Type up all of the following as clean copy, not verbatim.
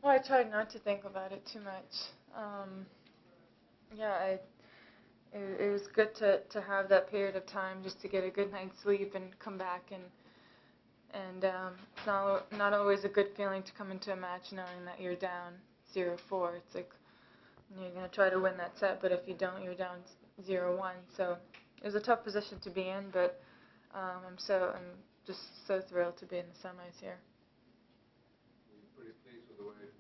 Well, I tried not to think about it too much. Yeah, it was good to have that period of time just to get a good night's sleep and come back and it's not always a good feeling to come into a match knowing that you're down 0-4. It's like you're gonna try to win that set, but if you don't, you're down 0-1. So it was a tough position to be in, but I'm just so thrilled to be in the semis here. Were you pretty pleased with the way it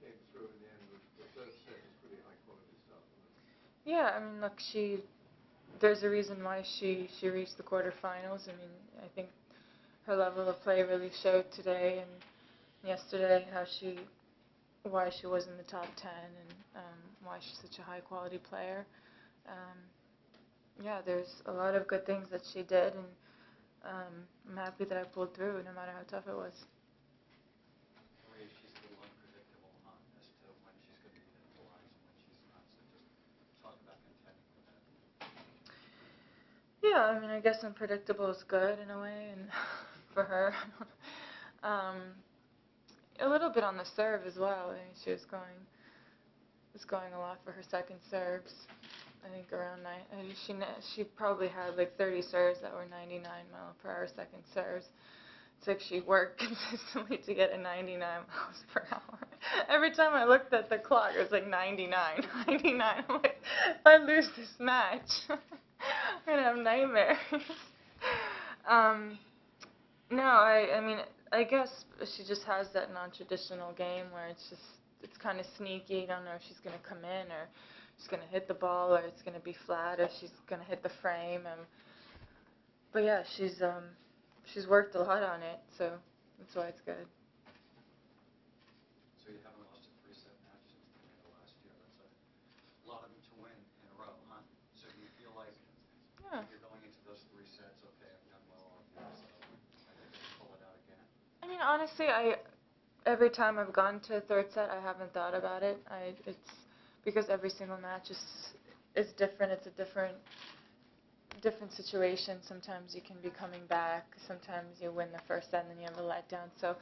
came through in the end? The third set was pretty high quality stuff, wasn't it? Yeah, I mean, look, there's a reason why she reached the quarterfinals. I mean, I think her level of play really showed today and yesterday why she was in the top 10 and why she's such a high quality player. Yeah, there's a lot of good things that she did, and I'm happy that I pulled through no matter how tough it was. Maria, she's a little unpredictable as to when she's going to be neutralized and when she's not, so just talk about contending for that. Yeah, I mean, I guess unpredictable is good in a way, and for her. A little bit on the serve as well. I mean, she was going a lot for her second serves. I think around she probably had like 30 serves that were 99-mile-per-hour second serves. It's like she worked consistently to get a 99 miles per hour. Every time I looked at the clock, it was like 99, 99. I'm like, if I lose this match, I'm gonna have nightmares. No, I mean, I guess she just has that non-traditional game where it's kind of sneaky. You don't know if she's going to come in or she's going to hit the ball or it's going to be flat or she's going to hit the frame. But yeah, she's worked a lot on it, so that's why it's good. So you haven't lost a three-set match since the end of last year. That's a lot of them to win in a row, huh? So do you feel like you're going into those three sets, okay, I've done well all year, so I think I can pull it out again? I mean, honestly, every time I've gone to a third set, I haven't thought about it. It's because every single match is different. It's a different situation. Sometimes you can be coming back. Sometimes you win the first set and then you have a letdown. So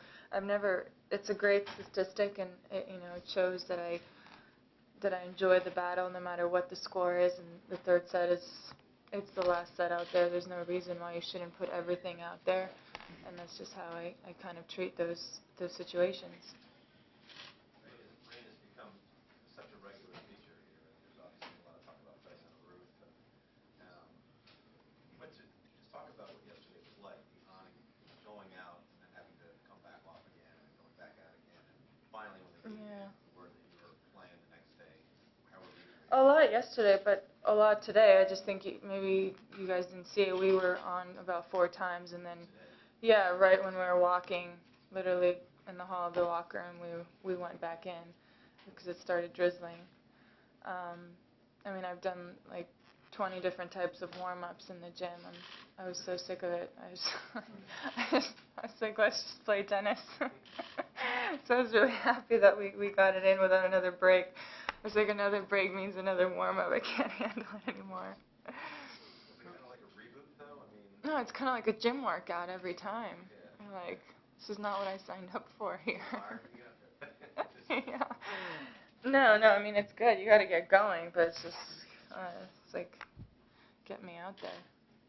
it's a great statistic, and it shows that I enjoy the battle no matter what the score is. And the third set it's the last set out there. There's no reason why you shouldn't put everything out there. And that's just how I kind of treat those situations. Rain has become such a regular feature here. There's obviously a lot of talk about Beis and Ruth. Just talk about what yesterday was like, the awning going out and then having to come back off again and going back out again. And finally, when they gave you the word that you were playing the next day, how were you? A lot yesterday, but a lot today. I just think maybe you guys didn't see it. We were on about 4 times, and then yeah, right when we were walking, literally in the hall of the locker room, we went back in because it started drizzling. I mean, I've done like 20 different types of warm-ups in the gym. I was so sick of it. I was like, let's just play tennis. So I was really happy that we got it in without another break. I was like, another break means another warm-up. I can't handle it anymore. Was it kind of like a reboot, though? I mean, no, it's kind of like a gym workout every time. Yeah. I'm like, this is not what I signed up for here. Yeah. No, I mean, it's good. You got to get going, but it's just, it's like, get me out there.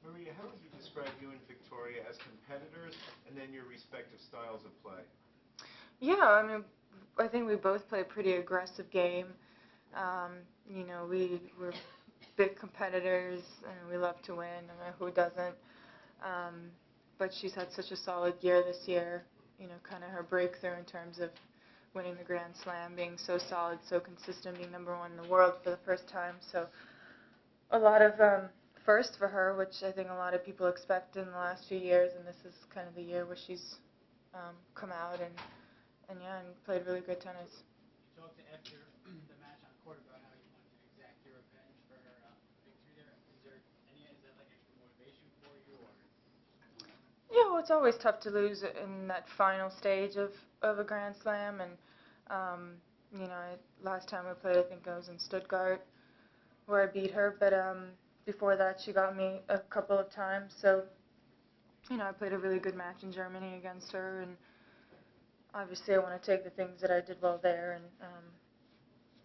Maria, how would you describe you and Victoria as competitors and then your respective styles of play? Yeah, I mean, I think we both play a pretty aggressive game. We're big competitors, and we love to win. I mean, who doesn't? But she's had such a solid year this year. Kind of her breakthrough in terms of winning the Grand Slam, being so solid, so consistent, being #1 in the world for the first time. So a lot of first for her, which I think a lot of people expect in the last few years, and this is kind of the year where she's come out and played really good tennis. You talked after the match on court about how you wanted to exact your revenge for her victory there. Is that like extra motivation for you, or? Yeah, well, it's always tough to lose in that final stage of a Grand Slam, and last time we played, I think I was in Stuttgart, where I beat her, but before that she got me a couple of times, so I played a really good match in Germany against her, and obviously I want to take the things that I did well there, and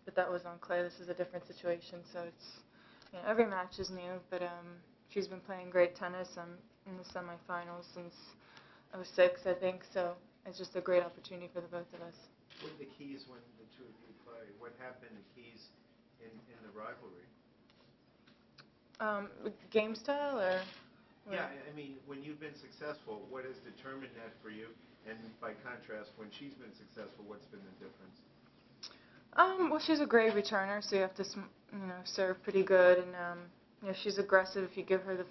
but that was on clay. This is a different situation, so it's, you know, every match is new. But she's been playing great tennis. I'm in the semifinals since '06, I think. So it's just a great opportunity for the both of us. What are the keys when the two of you play? What have been the keys in the rivalry? Game style, or? Yeah, I mean, when you've been successful, what has determined that for you? And by contrast, when she's been successful, what's been the difference? Well, she's a great returner, so you have to, you know, serve pretty good, and you know, she's aggressive. If you give her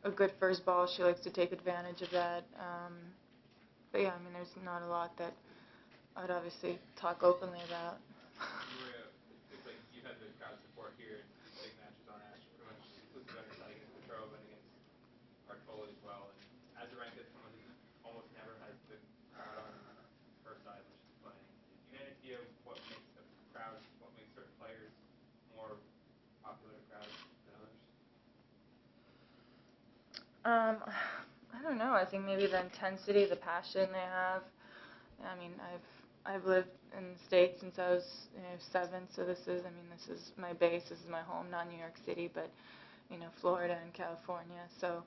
a good first ball, she likes to take advantage of that. But yeah, I mean, there's not a lot that I'd obviously talk openly about. Maria, it seems like you've had the crowd support here in big matches on Ash, pretty much exclusive on your side against Petrova and against Bartola as well. And as a rank, that's someone who almost never has the crowd on her side when she's playing. Do you have an idea of what makes a crowd, what makes certain players more popular crowds than others? I don't know. I think maybe the intensity, the passion they have. I mean, I've lived in the States since I was, you know, 7, so this is my base, this is my home, not New York City, but, you know, Florida and California. So,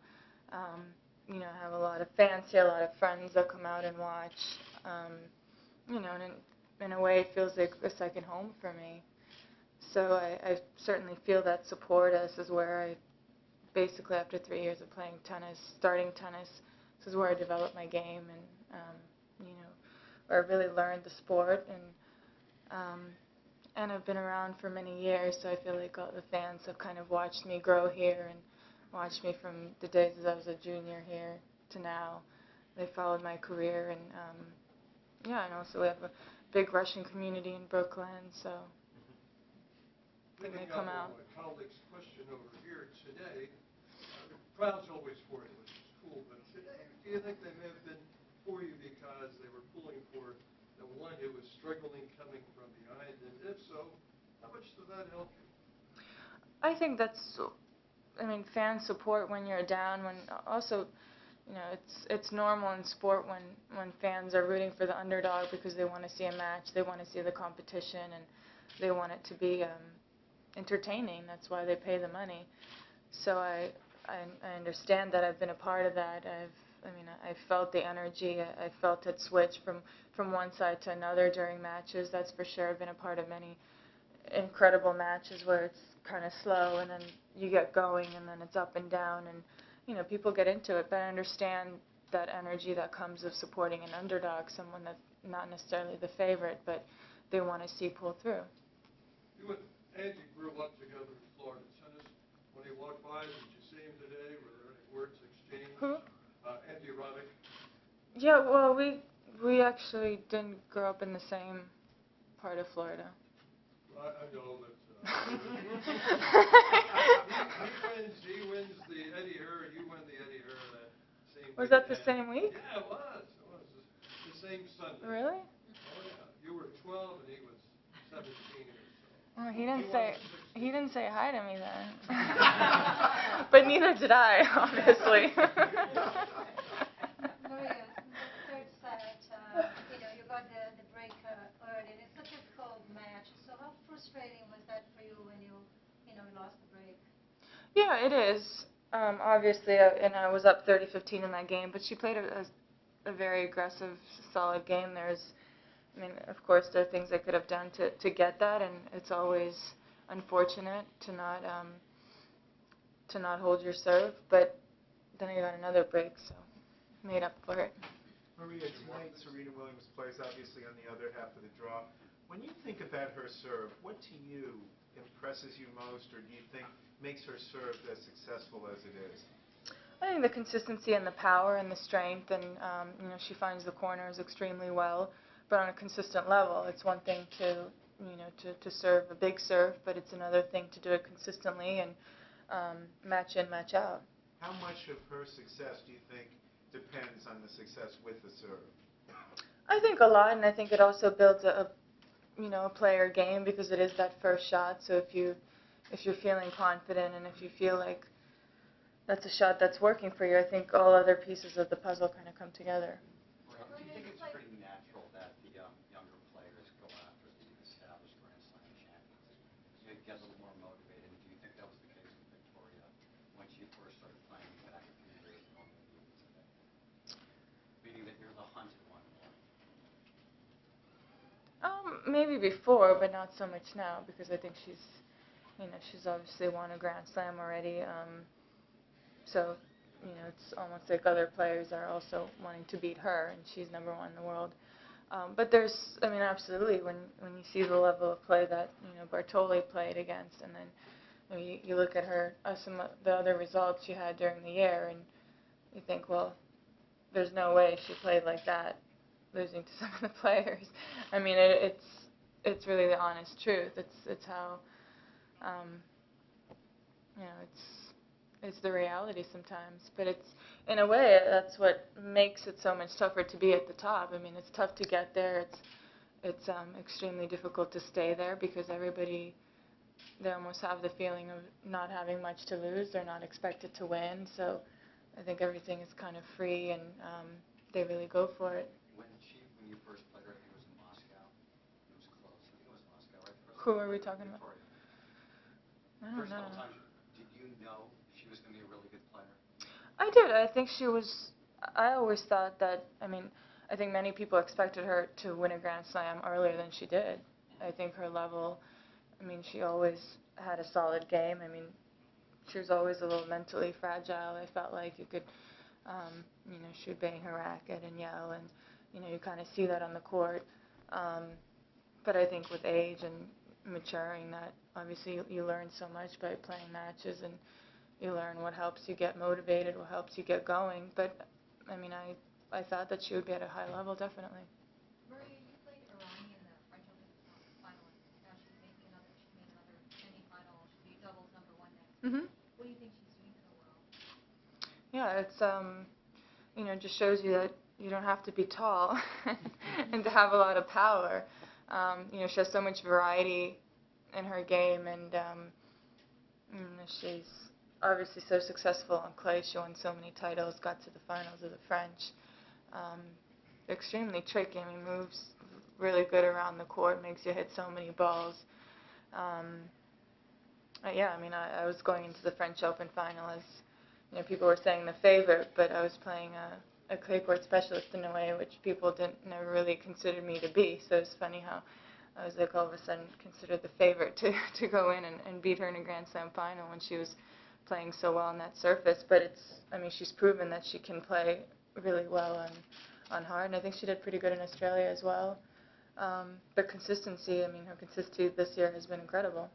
you know, I have a lot of fans here, a lot of friends that come out and watch. You know, and in a way, it feels like a second home for me. So I certainly feel that support. This is where I basically, after 3 years of playing tennis, starting tennis, this is where I developed my game, and you know, where I really learned the sport, and I've been around for many years, so I feel like all the fans have kind of watched me grow here and watched me from the days as I was a junior here to now. They followed my career, and yeah, and also we have a big Russian community in Brooklyn, so they come out. My colleague's question over here today, the crowd's always for you, which is cool, but today, do you think they may have been for you because they were pulling for the one who was struggling coming from behind, and if so, how much does that help you? I think that's, I mean, fan support when you're down, when also, you know, it's normal in sport when fans are rooting for the underdog because they want to see a match, they want to see the competition, and they want it to be entertaining. That's why they pay the money. So I understand that. I've been a part of that. I felt the energy. I felt it switch from one side to another during matches. That's for sure. I've been a part of many incredible matches where it's kind of slow and then you get going and then it's up and down, and you know, people get into it. But I understand that energy that comes of supporting an underdog, someone that's not necessarily the favorite, but they want to see pull through. You and Andy grew up together in Florida tennis. When he walked by, did you see him today? Were there any words exchanged? Who? Andy Roddick. Yeah, well, we actually didn't grow up in the same part of Florida. I know that he wins the Eddie Herr, you win the Eddie Herr that same Was weekend. that the same week? Yeah, it was. It was the same Sunday. Really? Oh yeah. You were 12 and he was 17 or so. Oh, he didn't say hi to me then. But neither did I, obviously. Maria, the third set, you know, you got the break early. It's a difficult match. So how frustrating was that for you when you lost the break? Yeah, it is. Obviously, and I was up 30-15 in that game, but she played a very aggressive, solid game. I mean, of course, there are things I could have done to get that, and it's always unfortunate to not hold your serve. But then I got another break, so made up for it. Maria, tonight Serena Williams plays obviously on the other half of the draw. When you think about her serve, what to you impresses you most, or do you think makes her serve as successful as it is? I think the consistency and the power and the strength, and you know, she finds the corners extremely well, but on a consistent level. It's one thing to serve a big serve, but it's another thing to do it consistently and match in, match out. How much of her success do you think depends on the success with the serve? I think a lot, and I think it also builds a player game, because it is that first shot. So if you're feeling confident and if you feel like that's a shot that's working for you, I think all other pieces of the puzzle kind of come together. Do you think it's pretty natural get a little more motivated? And do you think that was the case with Victoria when she first started playing back a few years ago, maybe even today? Meaning that you're the hunted one more. Maybe before, but not so much now, because I think she's obviously won a Grand Slam already. So, it's almost like other players are also wanting to beat her, and she's #1 in the world. But absolutely, when you see the level of play that, Bartoli played against, and then you look at some of the other results she had during the year, and you think, well, there's no way she played like that, losing to some of the players. I mean, it's really the honest truth. It's how, it's the reality sometimes. But in a way, that's what makes it so much tougher to be at the top. I mean, it's tough to get there. It's extremely difficult to stay there because they almost have the feeling of not having much to lose. They're not expected to win. So I think everything is kind of free, and they really go for it. When you first played her, I think it was in Moscow. It was close. I think it was Moscow, right? Who are we talking about? Victoria. I don't First know. couple times, did you know she was going to be a really good player? I did. I think she was. I always thought that. I think many people expected her to win a Grand Slam earlier than she did. I think her level. She always had a solid game. She was always a little mentally fragile. I felt like you could, she would bang her racket and yell, and you kind of see that on the court. But I think with age and maturing, that obviously you learn so much by playing matches, and you learn what helps you get motivated, what helps you get going. But I thought that she would be at a high level, definitely. Maria, you played Irani in the French Open final, and now she made another semi-final. She'll be doubles #1 next. Mhm. What do you think she's doing so well? Yeah, it's it just shows you that you don't have to be tall and to have a lot of power. She has so much variety in her game, and she's obviously so successful on clay. She won so many titles, got to the finals of the French. Extremely tricky. Moves really good around the court, makes you hit so many balls. I was going into the French Open final as, people were saying the favorite, but I was playing a clay court specialist in a way which people never really considered me to be. So it's funny how I was all of a sudden considered the favorite to go in and beat her in a Grand Slam final when she was playing so well on that surface. But she's proven that she can play really well on hard, and I think she did pretty good in Australia as well. But consistency, her consistency this year has been incredible.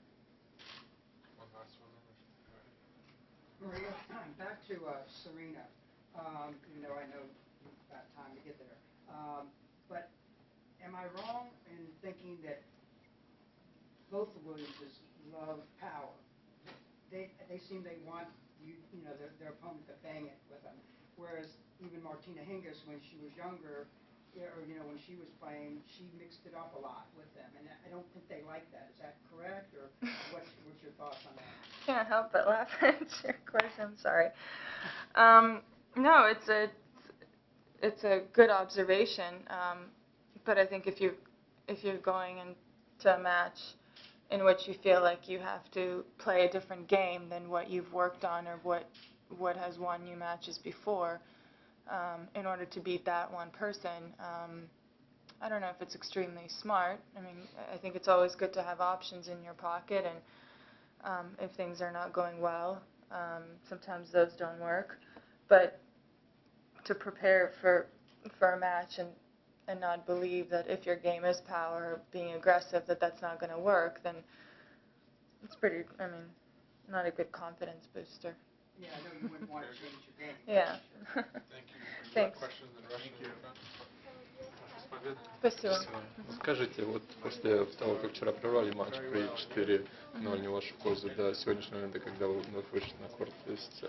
One last one. Maria, back to Serena. Even though I know you've got time to get there. But am I wrong in thinking that both the Williamses love power? They seem they want their opponent to bang it with them. Whereas even Martina Hingis, when she was younger, or when she was playing, she mixed it up a lot with them, and I don't think they like that. Is that correct, or what's your thoughts on that? Can't help but laugh at your question. I'm sorry. No, it's a good observation. But I think if you're going into a match in which you feel like you have to play a different game than what you've worked on or what has won you matches before, in order to beat that one person, I don't know if it's extremely smart. I think it's always good to have options in your pocket, and if things are not going well, sometimes those don't work. But to prepare for a match and not believe that if your game is power, being aggressive, that's not going to work, then it's pretty, not a good confidence booster. Yeah, I know you wouldn't want to change your game. Yeah. Thank you. Thanks. Questions in Russian? Спасибо. Скажите, вот после того, как вчера прорвали матч при 4-0 не в вашу пользу, до сегодняшнего момента, когда вы вновь вышли на корт, то есть